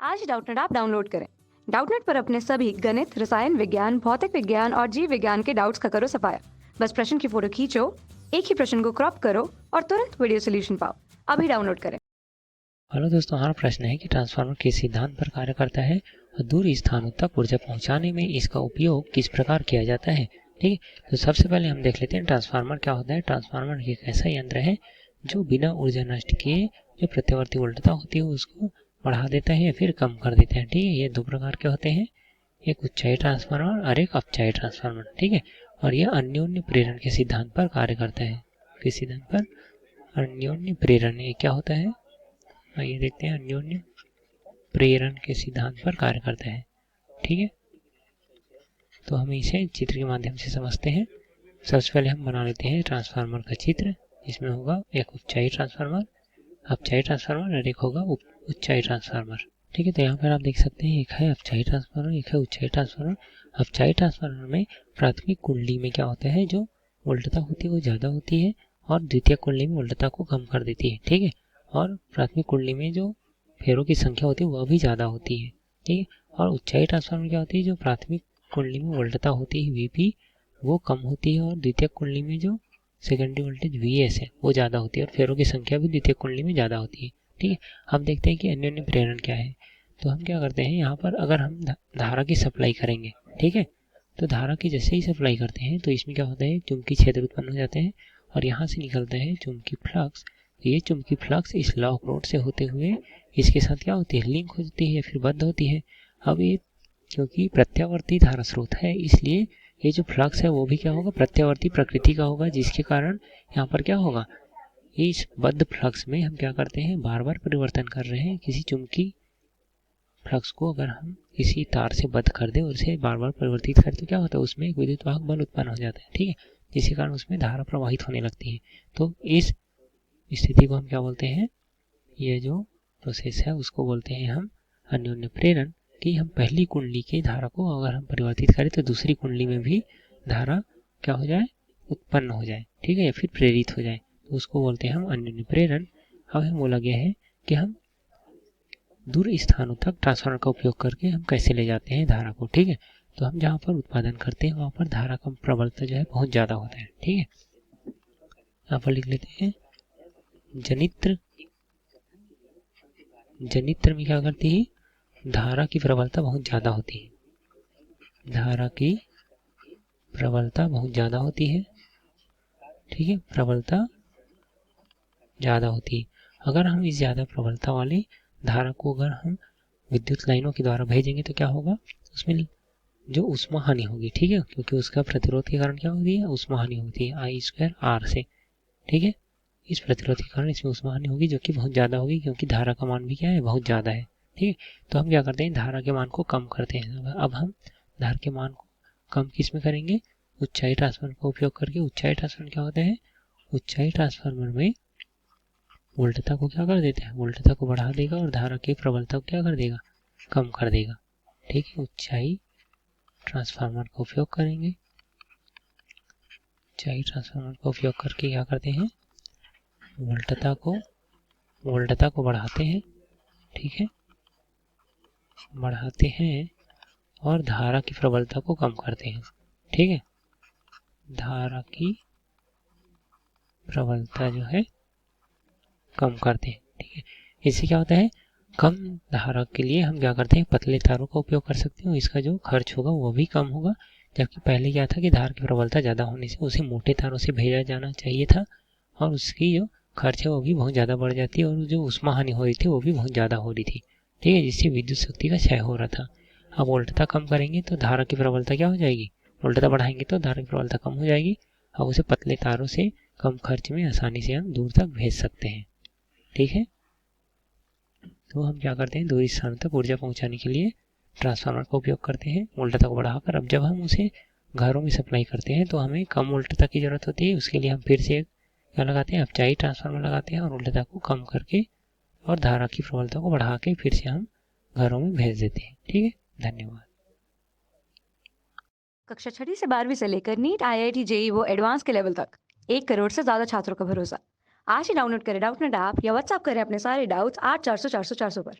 आज ही Doubtnut app download करें। Doubtnut पर अपने सभी गणित, रसायन विज्ञान, भौतिक विज्ञान और जीव विज्ञान के डाउट्स का करो सफाया। बस प्रश्न की फोटो खींचो, एक ही प्रश्न को क्रॉप करो और तुरंत वीडियो सोल्यूशन पाओ। अभी डाउनलोड करें। हेलो दोस्तों, हमारा प्रश्न है कि ट्रांसफार्मर किस सिद्धांत पर कार्य करता है और दूर स्थानों तक ऊर्जा पहुंचाने में इसका उपयोग किस प्रकार किया जाता है। ठीक है, तो सबसे पहले हम देख लेते हैं ट्रांसफार्मर क्या होता है। ट्रांसफार्मर एक ऐसा यंत्र है जो बिना ऊर्जा नष्ट किए जो प्रत्यावर्ती वोल्टता होती है उसको बढ़ा देता है या फिर कम कर देता है। ठीक है, ये दो प्रकार के होते हैं, एक उच्चाई ट्रांसफार्मर और एक अपचाई ट्रांसफार्मर। ठीक है, और यह अन्योन्य प्रेरण के सिद्धांत पर कार्य करता है। किस सिद्धांत पर? अन्योन्य प्रेरण। ये क्या होता है, आइए देखते हैं। अन्योन्य प्रेरण के सिद्धांत पर कार्य करता है। ठीक है, तो हम इसे चित्र के माध्यम से समझते हैं। सबसे पहले हम बना लेते हैं ट्रांसफार्मर का चित्र। इसमें होगा एक उपचाई ट्रांसफार्मर, अपचाई ट्रांसफार्मर और एक होगा उच्चाई ट्रांसफार्मर। ठीक है, तो यहाँ पर आप देख सकते हैं एक है अपचाई ट्रांसफार्मर, एक है उच्चाई ट्रांसफार्मर। अपचाई ट्रांसफार्मर में प्राथमिक कुंडली में क्या होता है, जो वोल्टता होती है वो ज़्यादा होती है और द्वितीय कुंडली में वोल्टता को कम कर देती है। ठीक है, और प्राथमिक कुंडली में जो फेरों की संख्या होती है वह भी ज़्यादा होती है। ठीक है, और उच्चाई ट्रांसफार्मर क्या होती है, जो प्राथमिक कुंडली में वोल्टता होती है वीपी वो कम होती है और द्वितीय कुंडली में जो सेकेंडरी वोल्टेज वीएस है वो ज़्यादा होती है और फेरों की संख्या भी द्वितीय कुंडली में ज़्यादा होती है। ठीक है, अब देखते हैं कि अन्योन्य प्रेरण क्या है। तो हम क्या करते हैं, यहाँ पर अगर हम धारा की सप्लाई करेंगे, ठीक है, तो धारा की जैसे ही सप्लाई करते हैं तो इसमें क्या होता है, चुंबकीय क्षेत्र उत्पन्न हो जाते हैं और यहाँ से निकलता है चुंबकीय फ्लक्स। ये चुंबकीय फ्लक्स इस लॉक रोड से होते हुए इसके साथ क्या होती है, लिंक हो जाती है या फिर बद्ध होती है। अब ये क्योंकि प्रत्यावर्ती धारा स्रोत है इसलिए ये जो फ्लक्स है वो भी क्या होगा, प्रत्यावर्ती प्रकृति का होगा, जिसके कारण यहाँ पर क्या होगा, इस बद्ध फ्लक्स में हम क्या करते हैं, बार बार परिवर्तन कर रहे हैं। किसी चुंबकीय फ्लक्स को अगर हम किसी तार से बद्ध कर दें और उसे बार बार परिवर्तित करें तो क्या होता है, उसमें एक विद्युत वाहक बल उत्पन्न हो जाता है। ठीक है, जिसके कारण उसमें धारा प्रवाहित होने लगती है। तो इस स्थिति को हम क्या बोलते हैं, ये जो प्रोसेस है उसको बोलते हैं हम अन्योन्य प्रेरण। कि हम पहली कुंडली की धारा को अगर हम परिवर्तित करें तो दूसरी कुंडली में भी धारा क्या हो जाए, उत्पन्न हो जाए। ठीक है, या फिर प्रेरित हो जाए, तो उसको बोलते हैं हम अन्योन्य प्रेरण। अब हमें बोला गया है कि हम दूर स्थानों तक ट्रांसफार्मर का उपयोग करके हम कैसे ले जाते हैं धारा को। ठीक है, तो हम जहाँ पर उत्पादन करते हैं वहाँ पर धारा का प्रबलता जो है बहुत ज़्यादा होता है। ठीक है, यहाँ पर लिख लेते हैं जनित्र। जनित्र में क्या करती है, धारा की प्रबलता बहुत ज़्यादा होती है। धारा की प्रबलता बहुत ज़्यादा होती है। ठीक है, प्रबलता ज़्यादा होती है। अगर हम इस ज़्यादा प्रबलता वाली धारा को अगर हम विद्युत लाइनों के द्वारा भेजेंगे तो क्या होगा, उसमें जो ऊष्मा हानि होगी। ठीक है, क्योंकि उसका प्रतिरोध के कारण क्या होती है, ऊष्मा हानि होती है आई स्क्वायर आर से। ठीक है, इस प्रतिरोध के कारण इसमें ऊष्मा हानि होगी जो कि बहुत ज़्यादा होगी, क्योंकि धारा का मान भी क्या है, बहुत ज़्यादा है। ठीक है, तो हम क्या करते हैं, धारा के मान को कम करते हैं। अब हम धारा के मान को कम किस में करेंगे, उच्चाई ट्रांसफार्मर का उपयोग करके। उच्चाई ट्रांसफार्मर क्या होता है, उच्चाई ट्रांसफार्मर में वोल्टता को क्या कर देता है, वोल्टता को बढ़ा देगा और धारा की प्रबलता को क्या कर देगा, कम कर देगा। ठीक है, उच्चाई ट्रांसफार्मर का उपयोग करेंगे। उच्चाई ट्रांसफार्मर का उपयोग करके क्या करते हैं, वोल्टता को बढ़ाते हैं। ठीक है, बढ़ाते हैं और धारा की प्रबलता को कम करते हैं। ठीक है, धारा की प्रबलता जो है कम करते हैं। ठीक है, इससे क्या होता है, कम धारा के लिए हम क्या करते हैं, पतले तारों का उपयोग कर सकते हैं। इसका जो खर्च होगा वो भी कम होगा, जबकि पहले क्या था कि धारा की प्रबलता ज़्यादा होने से उसे मोटे तारों से भेजा जाना चाहिए था और उसकी जो खर्च है वो भी बहुत ज़्यादा बढ़ जाती है और जो ऊष्मा हानि हो रही थी वो भी बहुत ज़्यादा हो रही थी। ठीक है, जिससे विद्युत शक्ति का क्षय हो रहा था। अब वोल्टता कम करेंगे तो धारा की प्रबलता क्या हो जाएगी, वोल्टता बढ़ाएंगे तो धारा की प्रबलता कम हो जाएगी। अब उसे पतले तारों से कम खर्च में आसानी से हम दूर तक भेज सकते हैं। ठीक है, तो हम क्या करते हैं, दूरी स्थानों तक ऊर्जा पहुंचाने के लिए ट्रांसफार्मर का उपयोग करते हैं वोल्टता को बढ़ाकर। अब जब हम उसे घरों में सप्लाई करते हैं तो हमें कम वोल्टता की ज़रूरत होती है। उसके लिए हम फिर से क्या लगाते हैं, अपचाई ट्रांसफार्मर लगाते हैं और वोल्टता को कम करके और धारा की प्रबलता को बढ़ा के फिर से हम घरों में भेज देते हैं। ठीक है, धन्यवाद। कक्षा 6 से 12वीं से लेकर नीट, IIT, JEE वो एडवांस के लेवल तक 1 करोड़ से ज्यादा छात्रों का भरोसा। आज ही डाउनलोड करें डाउटनेट ऐप या व्हाट्सएप करें अपने सारे डाउट्स 8400 400 400 पर।